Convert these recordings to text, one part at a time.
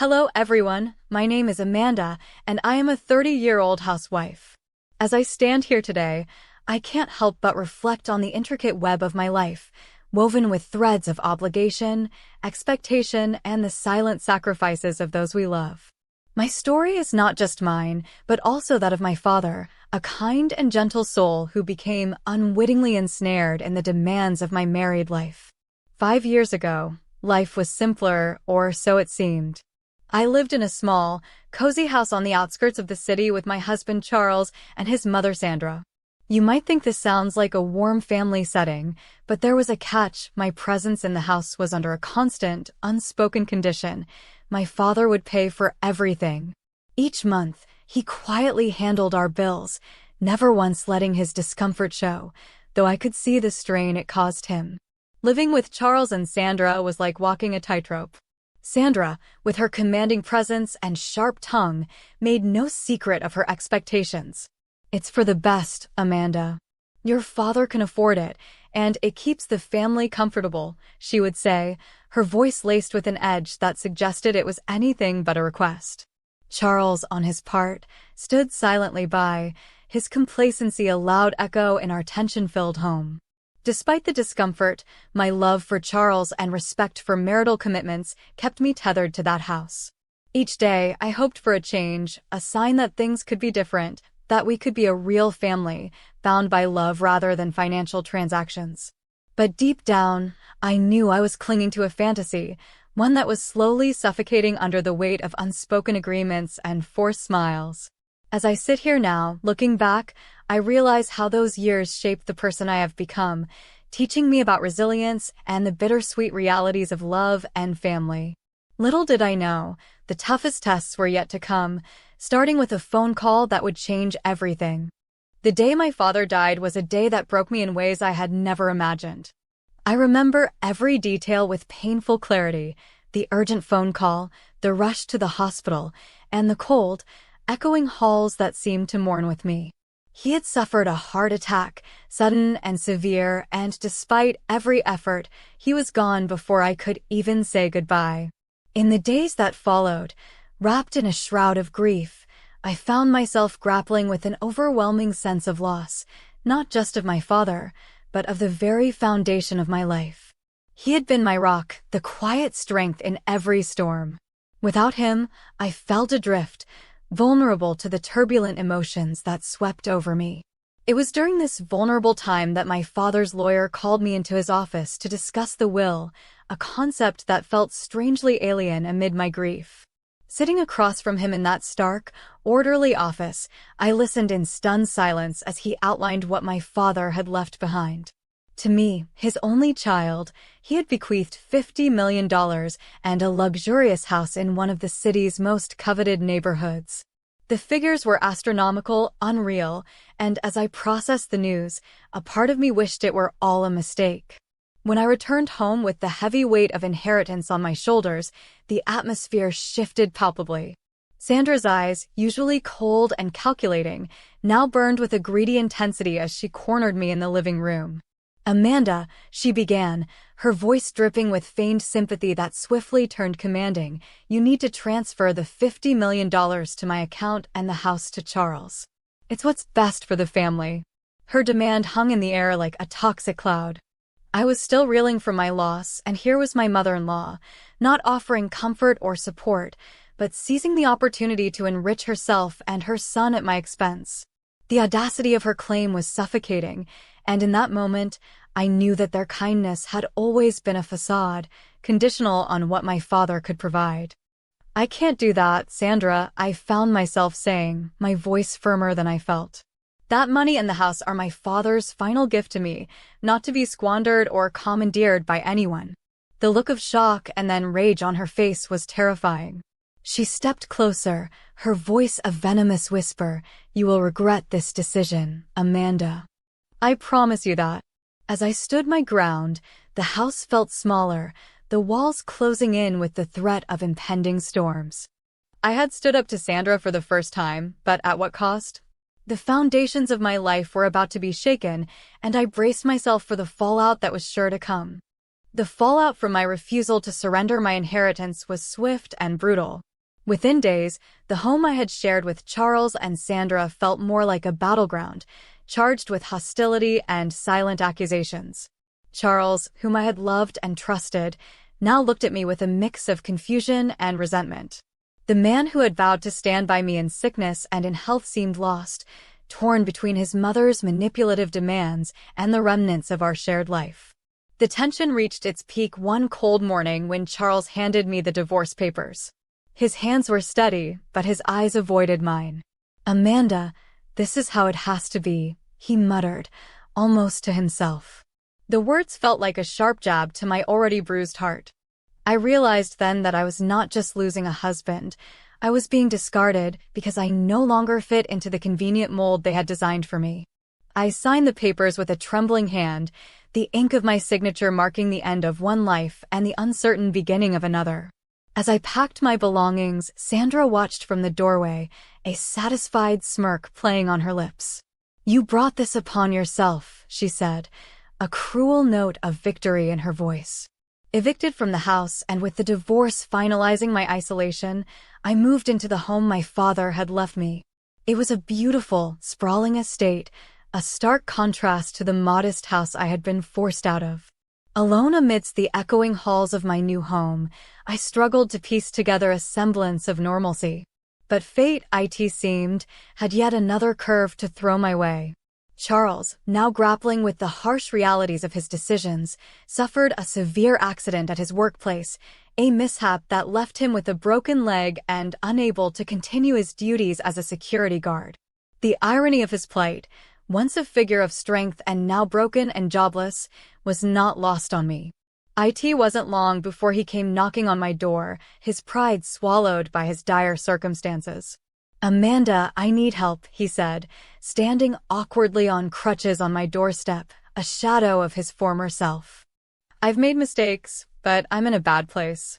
Hello everyone, my name is Amanda, and I am a 30-year-old housewife. As I stand here today, I can't help but reflect on the intricate web of my life, woven with threads of obligation, expectation, and the silent sacrifices of those we love. My story is not just mine, but also that of my father, a kind and gentle soul who became unwittingly ensnared in the demands of my married life. 5 years ago, life was simpler, or so it seemed. I lived in a small, cozy house on the outskirts of the city with my husband Charles and his mother Sandra. You might think this sounds like a warm family setting, but there was a catch. My presence in the house was under a constant, unspoken condition. My father would pay for everything. Each month, he quietly handled our bills, never once letting his discomfort show, though I could see the strain it caused him. Living with Charles and Sandra was like walking a tightrope. Sandra, with her commanding presence and sharp tongue, made no secret of her expectations. "It's for the best, Amanda. Your father can afford it, and it keeps the family comfortable," she would say, her voice laced with an edge that suggested it was anything but a request. Charles, on his part, stood silently by, his complacency a loud echo in our tension-filled home. Despite the discomfort, my love for Charles and respect for marital commitments kept me tethered to that house. Each day, I hoped for a change, a sign that things could be different, that we could be a real family, bound by love rather than financial transactions. But deep down, I knew I was clinging to a fantasy, one that was slowly suffocating under the weight of unspoken agreements and forced smiles. As I sit here now, looking back, I realize how those years shaped the person I have become, teaching me about resilience and the bittersweet realities of love and family. Little did I know, the toughest tests were yet to come, starting with a phone call that would change everything. The day my father died was a day that broke me in ways I had never imagined. I remember every detail with painful clarity: the urgent phone call, the rush to the hospital, and the cold, echoing halls that seemed to mourn with me. He had suffered a heart attack, sudden and severe, and despite every effort, he was gone before I could even say goodbye. In the days that followed, wrapped in a shroud of grief, I found myself grappling with an overwhelming sense of loss, not just of my father, but of the very foundation of my life. He had been my rock, the quiet strength in every storm. Without him, I felt adrift, vulnerable to the turbulent emotions that swept over me. It was during this vulnerable time that my father's lawyer called me into his office to discuss the will, a concept that felt strangely alien amid my grief. Sitting across from him in that stark, orderly office, I listened in stunned silence as he outlined what my father had left behind. To me, his only child, he had bequeathed $50 million and a luxurious house in one of the city's most coveted neighborhoods. The figures were astronomical, unreal, and as I processed the news, a part of me wished it were all a mistake. When I returned home with the heavy weight of inheritance on my shoulders, the atmosphere shifted palpably. Sandra's eyes, usually cold and calculating, now burned with a greedy intensity as she cornered me in the living room. "Amanda," she began, her voice dripping with feigned sympathy that swiftly turned commanding, "you need to transfer the $50 million to my account and the house to Charles. It's what's best for the family." Her demand hung in the air like a toxic cloud. I was still reeling from my loss, and here was my mother-in-law, not offering comfort or support, but seizing the opportunity to enrich herself and her son at my expense. The audacity of her claim was suffocating, and in that moment, I knew that their kindness had always been a facade, conditional on what my father could provide. "I can't do that, Sandra," I found myself saying, my voice firmer than I felt. "That money and the house are my father's final gift to me, not to be squandered or commandeered by anyone." The look of shock and then rage on her face was terrifying. She stepped closer, her voice a venomous whisper, "You will regret this decision, Amanda. I promise you that." As I stood my ground, the house felt smaller, the walls closing in with the threat of impending storms. I had stood up to Sandra for the first time, but at what cost? The foundations of my life were about to be shaken, and I braced myself for the fallout that was sure to come. The fallout from my refusal to surrender my inheritance was swift and brutal. Within days, the home I had shared with Charles and Sandra felt more like a battleground, charged with hostility and silent accusations. Charles, whom I had loved and trusted, now looked at me with a mix of confusion and resentment. The man who had vowed to stand by me in sickness and in health seemed lost, torn between his mother's manipulative demands and the remnants of our shared life. The tension reached its peak one cold morning when Charles handed me the divorce papers. His hands were steady, but his eyes avoided mine. "Amanda, this is how it has to be," he muttered, almost to himself. The words felt like a sharp jab to my already bruised heart. I realized then that I was not just losing a husband. I was being discarded because I no longer fit into the convenient mold they had designed for me. I signed the papers with a trembling hand, the ink of my signature marking the end of one life and the uncertain beginning of another. As I packed my belongings, Sandra watched from the doorway, a satisfied smirk playing on her lips. "You brought this upon yourself," she said, a cruel note of victory in her voice. Evicted from the house and with the divorce finalizing my isolation, I moved into the home my father had left me. It was a beautiful, sprawling estate, a stark contrast to the modest house I had been forced out of. Alone amidst the echoing halls of my new home, I struggled to piece together a semblance of normalcy. But fate, it seemed, had yet another curve to throw my way. Charles, now grappling with the harsh realities of his decisions, suffered a severe accident at his workplace, a mishap that left him with a broken leg and unable to continue his duties as a security guard. The irony of his plight, once a figure of strength and now broken and jobless, was not lost on me. It wasn't long before he came knocking on my door, his pride swallowed by his dire circumstances. "Amanda, I need help," he said, standing awkwardly on crutches on my doorstep, a shadow of his former self. "I've made mistakes, but I'm in a bad place.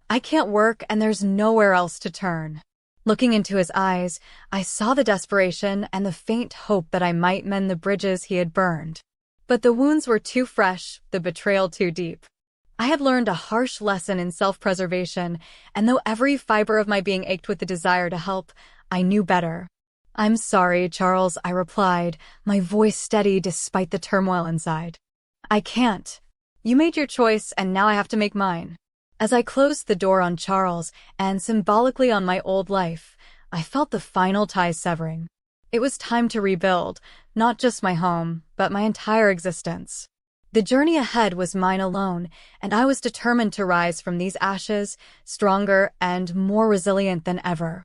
I can't work and there's nowhere else to turn." Looking into his eyes, I saw the desperation and the faint hope that I might mend the bridges he had burned. But the wounds were too fresh, the betrayal too deep. I had learned a harsh lesson in self-preservation, and though every fiber of my being ached with the desire to help, I knew better. "I'm sorry, Charles," I replied, my voice steady despite the turmoil inside. "I can't. You made your choice, and now I have to make mine." As I closed the door on Charles, and symbolically on my old life, I felt the final ties severing. It was time to rebuild, not just my home, but my entire existence. The journey ahead was mine alone, and I was determined to rise from these ashes, stronger and more resilient than ever.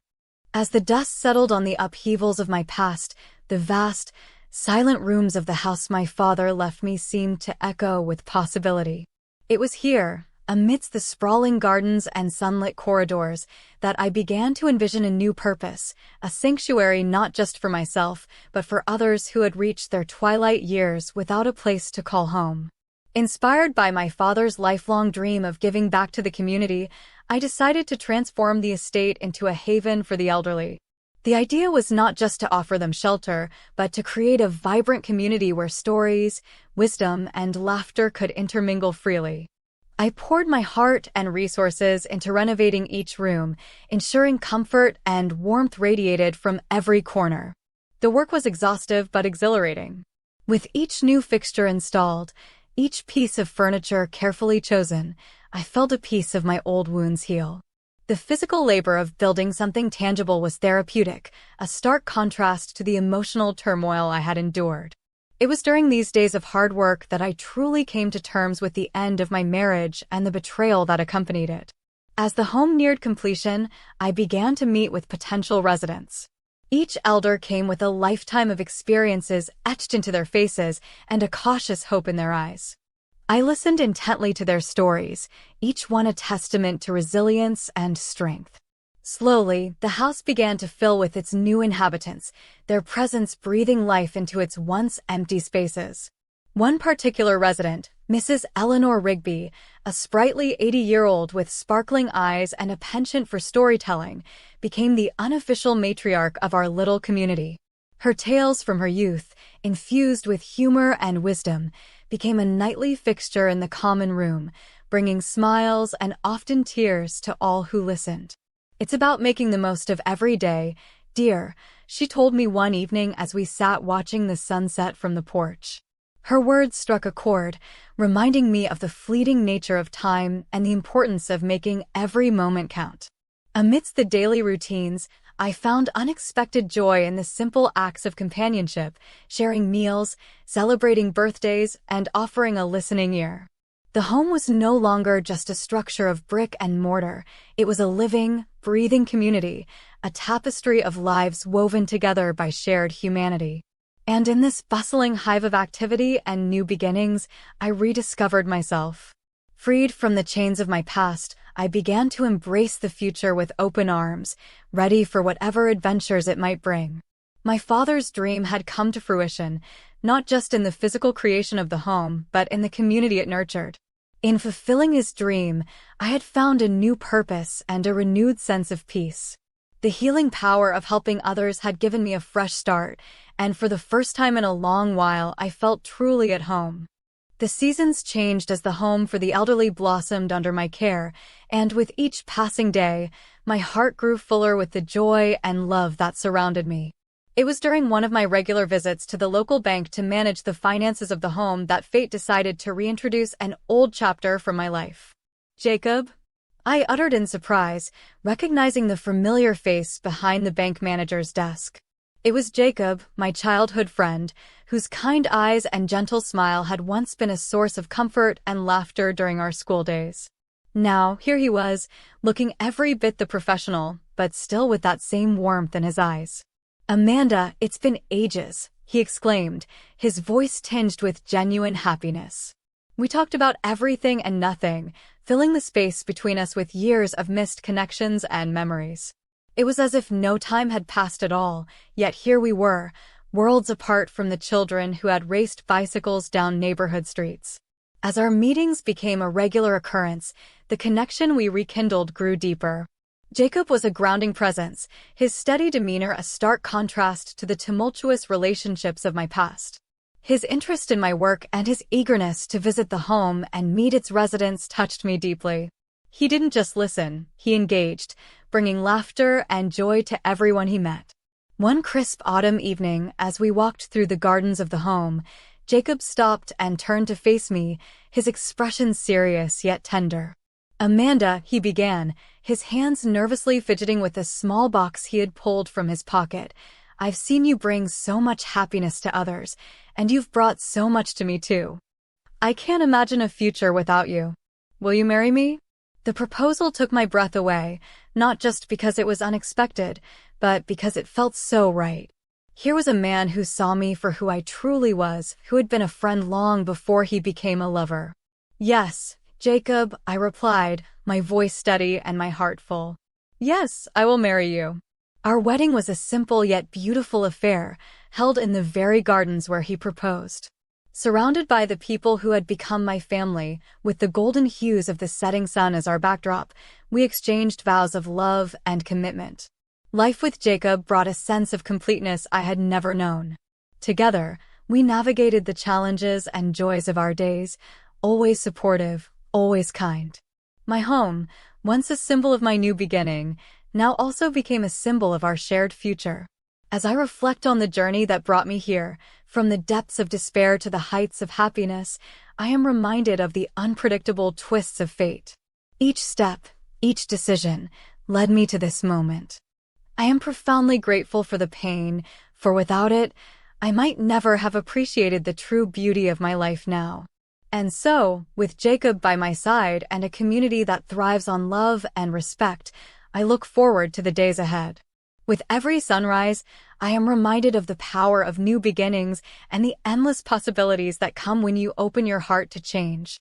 As the dust settled on the upheavals of my past, the vast, silent rooms of the house my father left me seemed to echo with possibility. It was here, amidst the sprawling gardens and sunlit corridors, that I began to envision a new purpose, a sanctuary not just for myself, but for others who had reached their twilight years without a place to call home. Inspired by my father's lifelong dream of giving back to the community, I decided to transform the estate into a haven for the elderly. The idea was not just to offer them shelter, but to create a vibrant community where stories, wisdom, and laughter could intermingle freely. I poured my heart and resources into renovating each room, ensuring comfort and warmth radiated from every corner. The work was exhaustive but exhilarating. With each new fixture installed, each piece of furniture carefully chosen, I felt a piece of my old wounds heal. The physical labor of building something tangible was therapeutic, a stark contrast to the emotional turmoil I had endured. It was during these days of hard work that I truly came to terms with the end of my marriage and the betrayal that accompanied it. As the home neared completion, I began to meet with potential residents. Each elder came with a lifetime of experiences etched into their faces and a cautious hope in their eyes. I listened intently to their stories, each one a testament to resilience and strength. Slowly, the house began to fill with its new inhabitants, their presence breathing life into its once empty spaces. One particular resident, Mrs. Eleanor Rigby, a sprightly 80-year-old with sparkling eyes and a penchant for storytelling, became the unofficial matriarch of our little community. Her tales from her youth, infused with humor and wisdom, became a nightly fixture in the common room, bringing smiles and often tears to all who listened. It's about making the most of every day, dear, she told me one evening as we sat watching the sunset from the porch. Her words struck a chord, reminding me of the fleeting nature of time and the importance of making every moment count. Amidst the daily routines, I found unexpected joy in the simple acts of companionship, sharing meals, celebrating birthdays, and offering a listening ear. The home was no longer just a structure of brick and mortar. It was a living, breathing community, a tapestry of lives woven together by shared humanity. And in this bustling hive of activity and new beginnings, I rediscovered myself. Freed from the chains of my past, I began to embrace the future with open arms, ready for whatever adventures it might bring. My father's dream had come to fruition, not just in the physical creation of the home, but in the community it nurtured. In fulfilling his dream, I had found a new purpose and a renewed sense of peace. The healing power of helping others had given me a fresh start, and for the first time in a long while, I felt truly at home. The seasons changed as the home for the elderly blossomed under my care, and with each passing day, my heart grew fuller with the joy and love that surrounded me. It was during one of my regular visits to the local bank to manage the finances of the home that fate decided to reintroduce an old chapter from my life. Jacob? I uttered in surprise, recognizing the familiar face behind the bank manager's desk. It was Jacob, my childhood friend, whose kind eyes and gentle smile had once been a source of comfort and laughter during our school days. Now, here he was, looking every bit the professional, but still with that same warmth in his eyes. "Amanda, it's been ages," he exclaimed, his voice tinged with genuine happiness. We talked about everything and nothing, filling the space between us with years of missed connections and memories. It was as if no time had passed at all, yet here we were, worlds apart from the children who had raced bicycles down neighborhood streets. As our meetings became a regular occurrence, the connection we rekindled grew deeper. Jacob was a grounding presence, his steady demeanor a stark contrast to the tumultuous relationships of my past. His interest in my work and his eagerness to visit the home and meet its residents touched me deeply. He didn't just listen, he engaged, bringing laughter and joy to everyone he met. One crisp autumn evening, as we walked through the gardens of the home, Jacob stopped and turned to face me, his expression serious yet tender. "Amanda," he began, his hands nervously fidgeting with a small box he had pulled from his pocket, "I've seen you bring so much happiness to others, and you've brought so much to me too. I can't imagine a future without you. Will you marry me?" The proposal took my breath away, not just because it was unexpected, but because it felt so right. Here was a man who saw me for who I truly was, who had been a friend long before he became a lover. "Yes, Jacob," I replied, my voice steady and my heart full. "Yes, I will marry you." Our wedding was a simple yet beautiful affair, held in the very gardens where he proposed. Surrounded by the people who had become my family, with the golden hues of the setting sun as our backdrop, we exchanged vows of love and commitment. Life with Jacob brought a sense of completeness I had never known. Together, we navigated the challenges and joys of our days, always supportive, always kind. My home, once a symbol of my new beginning, now also became a symbol of our shared future. As I reflect on the journey that brought me here, from the depths of despair to the heights of happiness, I am reminded of the unpredictable twists of fate. Each step, each decision, led me to this moment. I am profoundly grateful for the pain, for without it, I might never have appreciated the true beauty of my life now. And so, with Jacob by my side and a community that thrives on love and respect, I look forward to the days ahead. With every sunrise, I am reminded of the power of new beginnings and the endless possibilities that come when you open your heart to change.